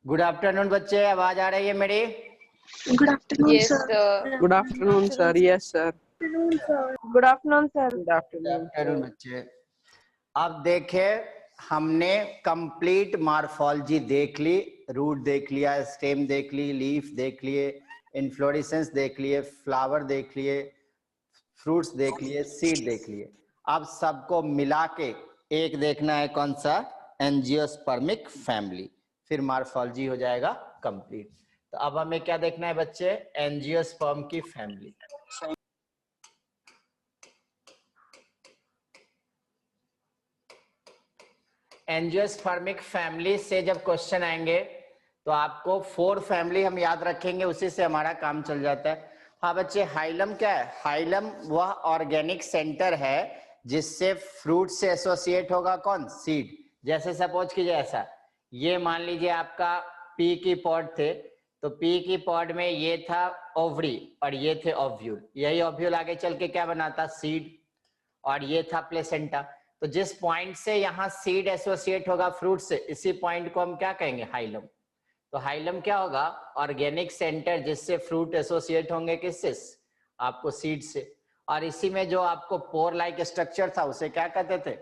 Good afternoon बच्चे, आवाज आ रही है मेरी? Good afternoon Yes, sir. sir. Good afternoon, sir. Yes, sir. Good afternoon sir. Good afternoon. Afternoon बच्चे। अब देखे, हमने कंप्लीट मॉर्फोलॉजी देख ली, रूट देख लिया, स्टेम देख ली, लीफ देख लिए, इन्फ्लोरेसेंस देख लिए, फ्लावर देख लिए, फ्रूट्स देख लिए, सीड देख लिए। अब सबको मिला के एक देखना है, कौन सा? Angiospermic family. फिर मॉर्फोलॉजी हो जाएगा कंप्लीट। तो अब हमें क्या देखना है बच्चे? एंजियोस्पर्म की फैमिली। एंजियोस्पर्मिक फैमिली से जब क्वेश्चन आएंगे तो आपको 4 फैमिली हम याद रखेंगे, उसी से हमारा काम चल जाता है। हाँ बच्चे, हाइलम क्या है? हाइलम वह ऑर्गेनिक सेंटर है जिससे फ्रूट से एसोसिएट होगा कौन? सीड। जैसे सपोज कीजिए ऐसा, ये मान लीजिए आपका पी की पॉड थे, तो पी की पॉड में ये था ओवरी और ये थे ओव्यूल। यही ओव्यूल आगे चल के क्या बनाता? सीड। और ये था प्लेसेंटा। तो जिस पॉइंट से यहाँ सीड एसोसिएट होगा फ्रूट से, इसी पॉइंट को हम क्या कहेंगे? हाइलम। तो हाइलम क्या होगा? ऑर्गेनिक सेंटर जिससे फ्रूट एसोसिएट होंगे किससे? आपको सीड से। और इसी में जो आपको पोर लाइक स्ट्रक्चर था उसे क्या कहते थे?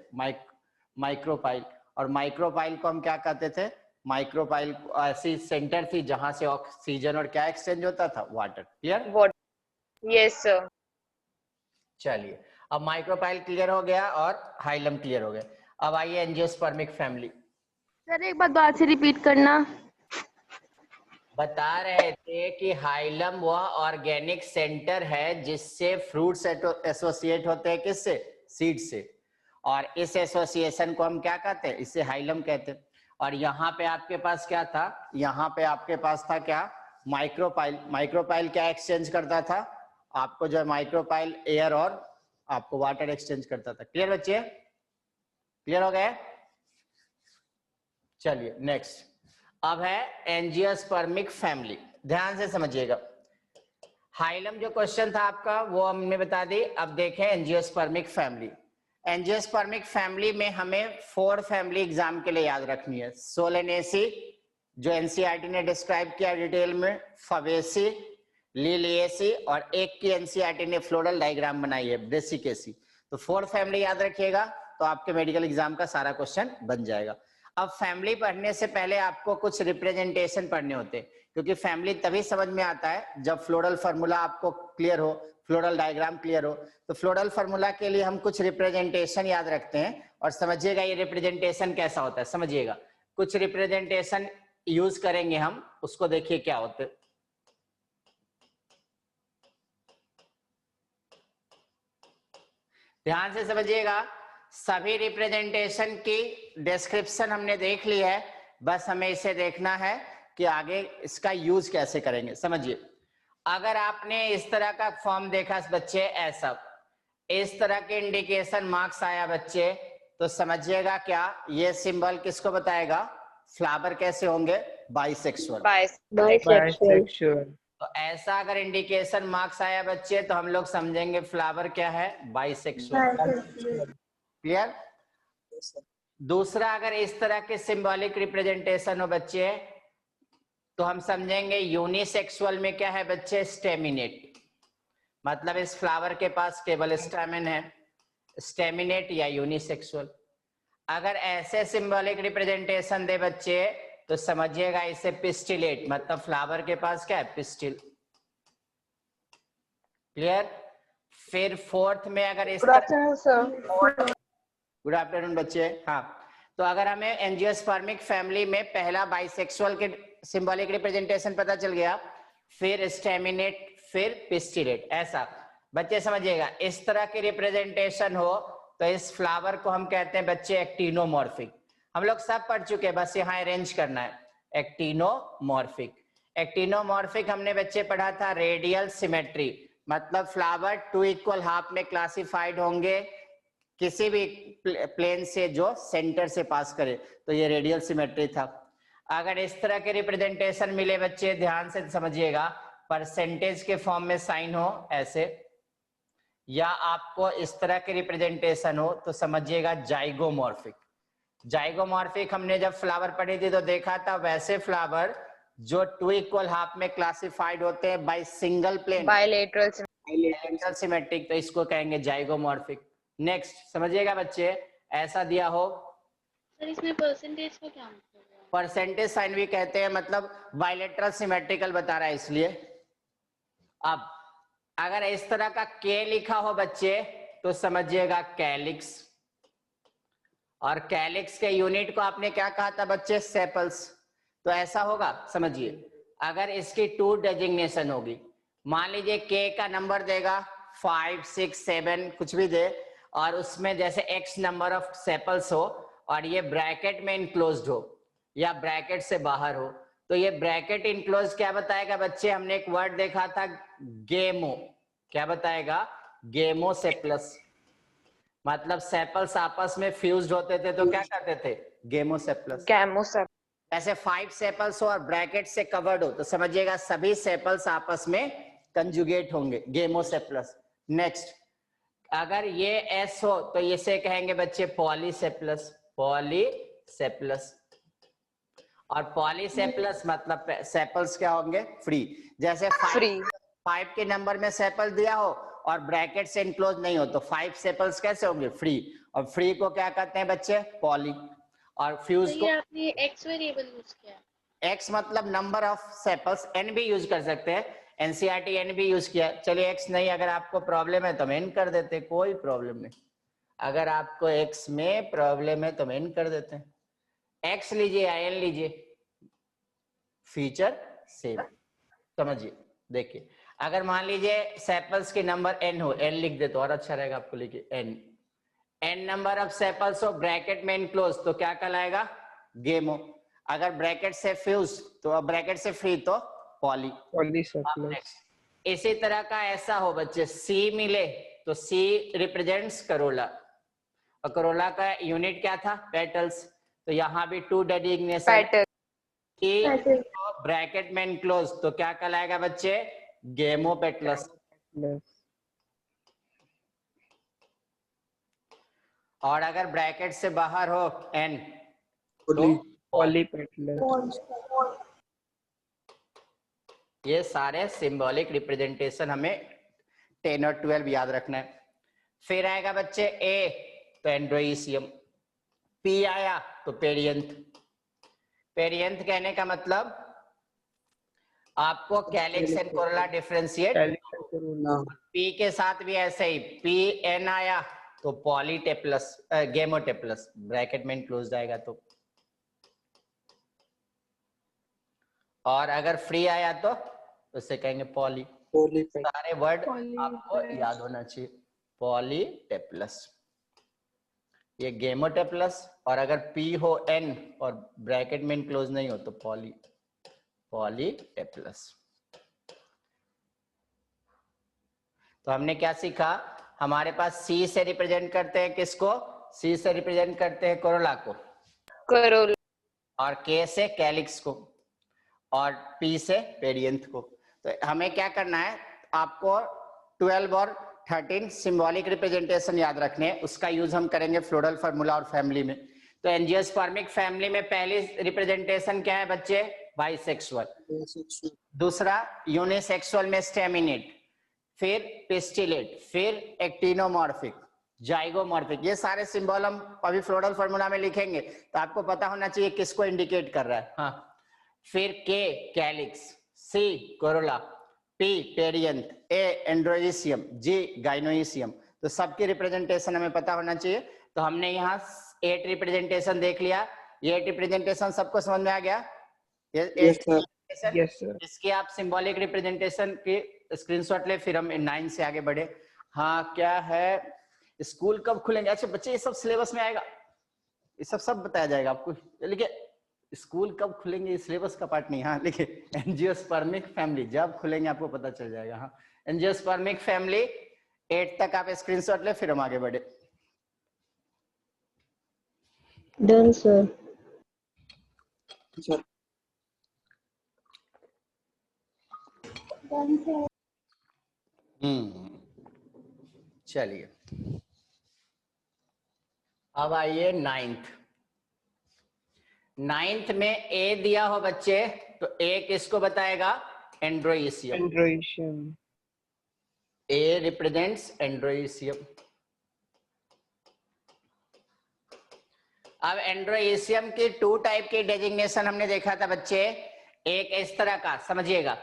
माइक्रोपाइल। और माइक्रोपाइल को हम क्या कहते थे? माइक्रोपाइल ऐसी सेंटर थी जहां से ऑक्सीजन और क्या एक्सचेंज होता था? वाटर। क्लियर? Yes, sir. चलिए, अब माइक्रोपाइल क्लियर हो गया और हाइलम क्लियर हो गया। अब आइए एंजियोस्पर्मिक फैमिली। सर एक बार दोबारा से रिपीट करना। बता रहे थे कि हाइलम वह ऑर्गेनिक सेंटर है जिससे फ्रूट्स एसोसिएट होते हैं किससे? सीड से। और इस एसोसिएशन को हम क्या कहते हैं? इसे हाइलम कहते हैं। और यहाँ पे आपके पास क्या था? यहाँ पे आपके पास था क्या? माइक्रोपाइल। माइक्रोपाइल क्या एक्सचेंज करता था? आपको जो माइक्रोपाइल एयर और आपको वाटर एक्सचेंज करता था। क्लियर बच्चे? क्लियर हो गए? चलिए नेक्स्ट। अब है एंजियोस्पर्मिक फैमिली। ध्यान से समझिएगा। हाइलम जो क्वेश्चन था आपका वो हमने बता दी। अब देखें एंजियोस्पर्मिक फैमिली। एंजियोस्पर्मिक फैमिली में हमें 4 फैमिली एग्जाम के लिए याद रखनी है। सोलेनेसी जो एनसीईआरटी ने डिस्क्राइब किया डिटेल में, फवेसी, लिलिएसी, और एक की एनसीईआरटी ने फ्लोरल डायग्राम बनाई है, ब्रेसिकेसी। तो 4 फैमिली याद रखिएगा तो आपके मेडिकल एग्जाम का सारा क्वेश्चन बन जाएगा। अब फैमिली पढ़ने से पहले आपको कुछ रिप्रेजेंटेशन पढ़ने होते हैं, क्योंकि फैमिली तभी समझ में आता है जब फ्लोरल फार्मूला आपको क्लियर हो, फ्लोरल डायग्राम क्लियर हो। तो फ्लोरल फार्मूला के लिए हम कुछ रिप्रेजेंटेशन याद रखते हैं और समझिएगा ये रिप्रेजेंटेशन कैसा होता है। समझिएगा, कुछ रिप्रेजेंटेशन यूज करेंगे हम, उसको देखिए क्या होते हैं। ध्यान से समझिएगा। सभी रिप्रेजेंटेशन की डिस्क्रिप्शन हमने देख ली है, बस हमें इसे देखना है कि आगे इसका यूज कैसे करेंगे। समझिए, अगर आपने इस तरह का फॉर्म देखा बच्चे, ऐसा इस तरह के इंडिकेशन मार्क्स आया बच्चे, तो समझिएगा क्या ये सिंबल किसको बताएगा? फ्लावर कैसे होंगे? बाइसेक्सुअल। Bisexual. तो ऐसा अगर इंडिकेशन मार्क्स आया बच्चे तो हम लोग समझेंगे फ्लावर क्या है? बाइसेक्सुअल। क्लियर? दूसरा, अगर इस तरह के सिंबॉलिक रिप्रेजेंटेशन हो बच्चे तो हम समझेंगे यूनिसेक्सुअल में क्या है बच्चे? स्टेमिनेट। मतलब इस फ्लावर के पास केवल स्टैमेन है, स्टेमिनेट या यूनिसेक्सुअल। अगर ऐसे सिंबॉलिक रिप्रेजेंटेशन दे बच्चे तो समझिएगा इसे पिस्टिलेट, मतलब फ्लावर के पास क्या है? पिस्टिल। क्लियर? फिर 4th में अगर इस good afternoon sir. Good afternoon बच्चे। हाँ, तो अगर हमें एंजियोस्पर्मिक फैमिली में पहला बाइसेक्सुअल के सिंबॉलिक रिप्रेजेंटेशन पता चल गया, फिर स्टेमिनेट, फिर पिस्टिलेट, ऐसा बच्चे समझिएगा। इस तरह की रिप्रेजेंटेशन हो तो इस फ्लावर को हम कहते हैं बच्चे एक्टिनोमॉर्फिक। हम लोग सब पढ़ चुके हैं, बस यहाँ अरेंज करना है। एक्टिनोमॉर्फिक। एक्टिनोमॉर्फिक हमने बच्चे पढ़ा था रेडियल सिमेट्री, मतलब फ्लावर 2 इक्वल हाफ में क्लासिफाइड होंगे किसी भी प्लेन से जो सेंटर से पास करे, तो ये रेडियल सिमेट्री था। अगर इस तरह के रिप्रेजेंटेशन मिले बच्चे, ध्यान से समझिएगा, परसेंटेज के फॉर्म में साइन हो ऐसे, या आपको इस तरह के रिप्रेजेंटेशन हो तो समझिएगा जाइगोमॉर्फिक। जाइगोमॉर्फिक हमने जब फ्लावर पढ़ी थी तो देखा था वैसे फ्लावर जो 2 इक्वल हाफ में क्लासिफाइड होते हैं by single plane Bilateral. Bilateral symmetric, तो इसको कहेंगे जाइगोमॉर्फिक। नेक्स्ट समझिएगा बच्चे, ऐसा दिया हो सर इसमें परसेंटेज का क्या मतलब है? परसेंटेज साइन भी कहते हैं, मतलब बायलैटरल सिमेट्रिकल बता रहा है इसलिए। अब अगर इस तरह का के लिखा हो बच्चे तो समझिएगा कैलिक्स, और कैलिक्स के यूनिट को आपने क्या कहा था बच्चे? सेपल्स। तो ऐसा होगा, समझिए, अगर इसकी 2 डेजिग्नेशन होगी, मान लीजिए के का नंबर देगा 5, 6, 7 कुछ भी दे, और उसमें जैसे x नंबर ऑफ सेपल्स हो और ये ब्रैकेट में इनक्लोज्ड हो या ब्रैकेट से बाहर हो, तो ये ब्रैकेट इनक्लोज क्या बताएगा बच्चे? हमने एक वर्ड देखा था गेमो, क्या बताएगा? गेमोसेप्लस। मतलब सेपल्स आपस में फ्यूज्ड होते थे तो क्या करते थे? गेमोसेप्लस। Gamosep. ऐसे 5 सेपल्स हो और ब्रैकेट से कवर्ड हो तो समझिएगा सभी सेपल्स आपस में कंजुगेट होंगे, गेमोसेप्लस। नेक्स्ट, अगर ये एस हो तो इसे कहेंगे बच्चे पॉलीसेप्लस, पॉलीसेप्लस। और पॉलीसेप्लस मतलब सेपल्स क्या होंगे? फ्री। जैसे Free. 5 के नंबर में सेपल दिया हो और ब्रैकेट से इनक्लोज नहीं हो तो 5 सेपल्स कैसे होंगे? फ्री। और फ्री को क्या कहते हैं बच्चे? पॉली। और फ्यूज को आपने एक्स वेरिएबल यूज किया। x मतलब नंबर ऑफ सेपल्स, n भी यूज कर सकते हैं, एनसीईआरटी n भी यूज किया। चलिए x नहीं, अगर आपको प्रॉब्लम है तो हम n कर देते, कोई प्रॉब्लम नहीं। अगर आपको x में प्रॉब्लम है तो हम n कर देते हैं। x लीजिए या n लीजिए, फीचर सेम। समझिए, देखिए, अगर मान लीजिए सेपल्स के नंबर n हो, n लिख दे तो और अच्छा रहेगा आपको, लिखिए n नंबर ऑफ सेपल्स हो ब्रैकेट में इनक्लोज तो क्या कहलाएगा? गेमो। अगर ब्रैकेट से फ्यूज तो ब्रैकेट से फ्री तो पॉली। Polycephalus. इसी तरह का ऐसा हो बच्चे, सी मिले तो सी रिप्रेजेंट्स करोला, और करोला का यूनिट क्या था? पेटल्स। तो यहाँ भी 2 डेजिग्नेशन, Petal. ब्रैकेट में इनक्लोज तो क्या कहलाएगा बच्चे? गेमोपेटलस। Plus. और अगर ब्रैकेट से बाहर हो n तो Polypetalus. ये सारे सिंबॉलिक रिप्रेजेंटेशन हमें 10 और 12 याद रखना है। फिर आएगा बच्चे ए तो एंड्रोइसियम, पी आया तो पेरियंथ। पेरियंथ कहने का मतलब आपको calyx and Corolla differentiate, P के साथ भी ऐसे ही, पी एन आया तो पॉलीटेप्लस, गेमोटेप्लस, ब्रैकेट में इनक्लोज आएगा तो। और अगर फ्री आया तो उससे कहेंगे पॉली। सारे वर्ड आपको याद होना चाहिए। पॉलीटेप्लस, ये गेमोटेप्लस, और अगर पी हो एन और ब्रैकेट में इनक्लोज नहीं हो तो पॉलीटेप्लस। तो हमने क्या सीखा? हमारे पास सी से रिप्रेजेंट करते हैं किसको? सी से रिप्रेजेंट करते हैं कोरोला को, Corolla. और के से कैलिक्स को, और पी से पेरियंथ को। तो हमें क्या करना है? आपको 12 और 13 सिंबॉलिक रिप्रेजेंटेशन याद रखने हैं, उसका यूज हम करेंगे फ्लोरल फार्मूला और फैमिली में। तो एंजियोस्पर्मिक फैमिली में पहली रिप्रेजेंटेशन क्या है बच्चे? बाइसेक्सुअल। दूसरा यूनिसेक्सुअल में स्टेमिनेट, फिर पिस्टिलेट, फिर एक्टिनोमॉर्फिक, जाइगोमॉर्फिक। ये सारे सिंबल हम अभी फ्लोरल फार्मूला में लिखेंगे तो आपको पता होना चाहिए किसको इंडिकेट कर रहा है। हाँ, फिर के कैलिक्स, सी कोरोला, पी पेरियंथ, ए एंड्रोइसियम, जी गाइनोइसियम। तो सबकी रिप्रेजेंटेशन हमें पता होना चाहिए। तो हमने यहाँ 8 रिप्रेजेंटेशन देख लिया। ये 8 रिप्रेजेंटेशन सबको समझ में आ गया? Yes, sir. इसकी आप सिंबॉलिक रिप्रेजेंटेशन की स्क्रीनशॉट ले, फिर हम 9 से आगे बढ़े। हाँ, क्या है, स्कूल कब खुलेंगे? अच्छा बच्चे, ये सब सिलेबस में आएगा, ये सब बताया जाएगा आपको। लिखिए स्कूल कब खुलेंगे, सिलेबस का पार्ट नहीं। हाँ लिखिए एंजियोस्पर्मिक फैमिली जब खुलेंगे आपको पता चल जाएगा। हाँ, एंजियोस्पर्मिक फैमिली 8 तक आप स्क्रीनशॉट ले, फिर हम आगे बढ़े। Done sir. चलिए अब आइए 9th। 9th में ए दिया हो बच्चे तो ए किसको बताएगा? Androecium. Androecium. A represents androecium. अब एंड्रोइसियम की 2 टाइप की डेजिग्नेशन हमने देखा था बच्चे। एक इस तरह का समझिएगा,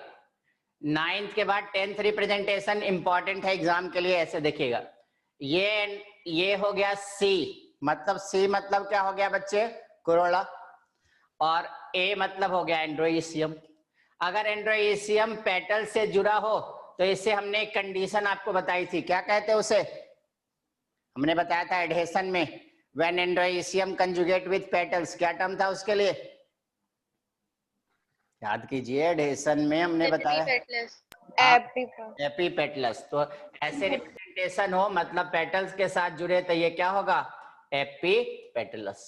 9th के बाद 10th रिप्रेजेंटेशन इंपॉर्टेंट है एग्जाम के लिए, ऐसे देखिएगा। ये हो गया सी, मतलब सी मतलब क्या हो गया बच्चे? कोरोला। और ए मतलब हो गया एंड्रोइसियम। अगर एंड्रोइसियम पेटल से जुड़ा हो तो इसे हमने एक कंडीशन आपको बताई थी, क्या कहते हैं उसे? हमने बताया था एडहेशन में, व्हेन एंड्रोइसियम कंजुगेट विथ पेटल्स, क्या टर्म था उसके लिए? याद कीजिए, एडहेशन में हमने बताया एपीपेटलस। तो ऐसे रिप्रेजेंटेशन हो मतलब पेटल्स के साथ जुड़े तो ये क्या होगा? एपीपेटलस।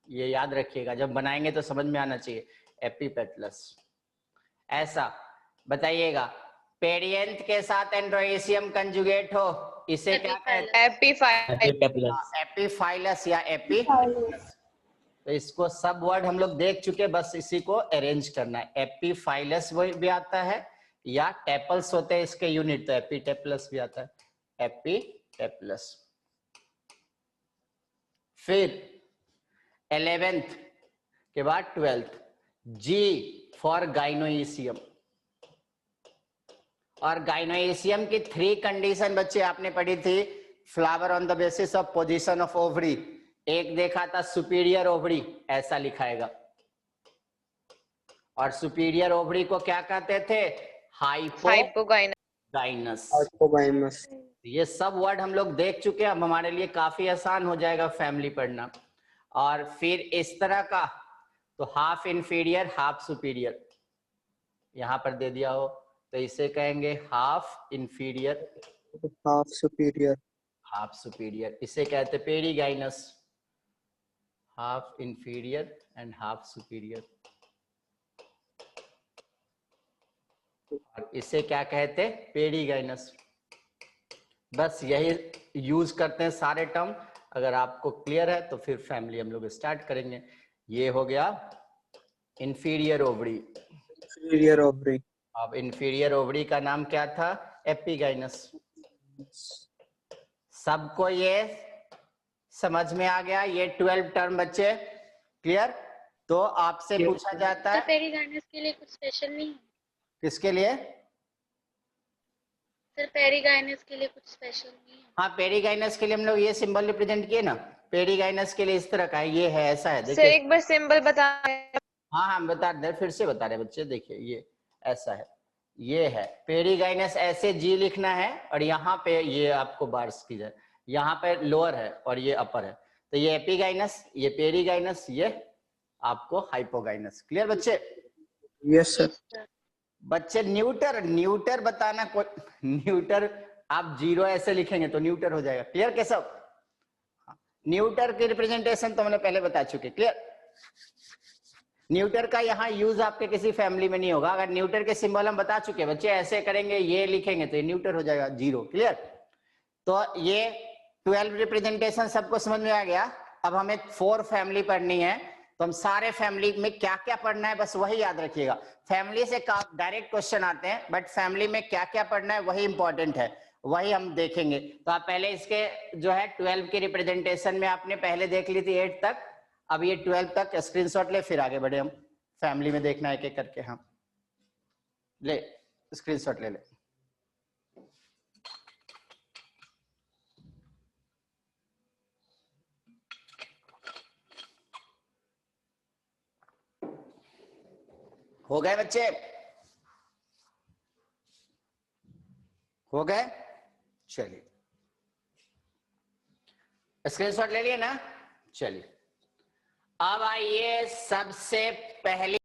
ये याद रखिएगा, जब बनाएंगे तो समझ में आना चाहिए, एपीपेटलस। ऐसा बताइएगा, पेरियंथ के साथ एंड्रोइसियम कंजुगेट हो इसे क्या कहते हैं? एपीफाइलस या एपीपेटलस। तो इसको सब वर्ड हम लोग देख चुके, बस इसी को अरेंज करना है। एपीफाइलस वो भी आता है या टेपल्स होते हैं इसके यूनिट, तो एपीटेपलस भी आता है, एपीटेपलस। फिर 11th के बाद 12th, जी फॉर गाइनोइसियम। और गाइनोइसियम की 3 कंडीशन बच्चे आपने पढ़ी थी, flower on the basis of position of ovary. एक देखा था सुपीरियर ओवरी, ऐसा लिखाएगा। और सुपीरियर ओवरी को क्या कहते थे? हाइपोगाइनस। Hypogymus. ये सब वर्ड हम लोग देख चुके हैं, अब हमारे लिए काफी आसान हो जाएगा फैमिली पढ़ना। और फिर इस तरह का तो हाफ इंफीरियर हाफ सुपीरियर यहां पर दे दिया हो तो इसे कहेंगे half inferior Half superior. Half superior. इसे कहते perigynous, half inferior and half superior. और इसे क्या कहते? पेरीगाइनस। बस यही यूज करते हैं सारे टर्म। अगर आपको क्लियर है तो फिर फैमिली हम लोग स्टार्ट करेंगे। ये हो गया इंफीरियर ओवरी। Inferior ovary. अब इंफीरियर ओवरी का नाम क्या था? एपिगाइनस। सबको ये समझ में आ गया? ये 12 टर्म बच्चे क्लियर? तो आपसे पूछा जाता है पेरिगाइनस के लिए कुछ स्पेशल नहीं है? किसके लिए? सर पेरिगाइनस के लिए कुछ स्पेशल नहीं है? हाँ, पेरीगाइनस के लिए हम लोग ये सिंबल रिप्रेजेंट किए ना, पेरीगाइनस के लिए इस तरह का है, ये है, ऐसा है, सर देखिए। एक बार सिंबल बता। हाँ हम बता दे, फिर से बता रहे बच्चे, देखिए ये ऐसा है, ये है पेरीगाइनस। ऐसे जी लिखना है और यहाँ पे ये आपको बार्स की जाए, यहाँ पे लोअर है और ये अपर है, तो ये एपिगाइनस, ये पेरीगाइनस, ये आपको हाइपोगाइनस। क्लियर बच्चे? Yes sir. बच्चे न्यूटर, न्यूटर बताना, कोई न्यूटर आप 0 ऐसे लिखेंगे तो न्यूटर हो जाएगा। क्लियर कैसा? न्यूटर की रिप्रेजेंटेशन तो हमने पहले बता चुके। क्लियर? न्यूटर का यहाँ यूज आपके किसी फैमिली में नहीं होगा। अगर न्यूटर के सिंबल हम बता चुके बच्चे, ऐसे करेंगे, ये लिखेंगे तो ये न्यूटर हो जाएगा 0। क्लियर? तो ये 12 रिप्रेजेंटेशन सबको समझ में आ गया। अब हमें 4 फैमिली पढ़नी है, तो हम सारे फैमिली में क्या क्या पढ़ना है बस वही याद रखिएगा। फैमिली से डायरेक्ट क्वेश्चन आते हैं, बट फैमिली में क्या क्या पढ़ना है वही इंपॉर्टेंट है, वही हम देखेंगे। तो आप पहले इसके जो है 12 की रिप्रेजेंटेशन में आपने पहले देख ली थी 8 तक, अब ये 12 तक स्क्रीनशॉट ले, फिर आगे बढ़े हम। फैमिली में देखना एक एक करके। हाँ ले स्क्रीनशॉट ले ले। हो गए बच्चे? हो गए? चलिए स्क्रीनशॉट ले लिए ना? चलिए अब आइए सबसे पहले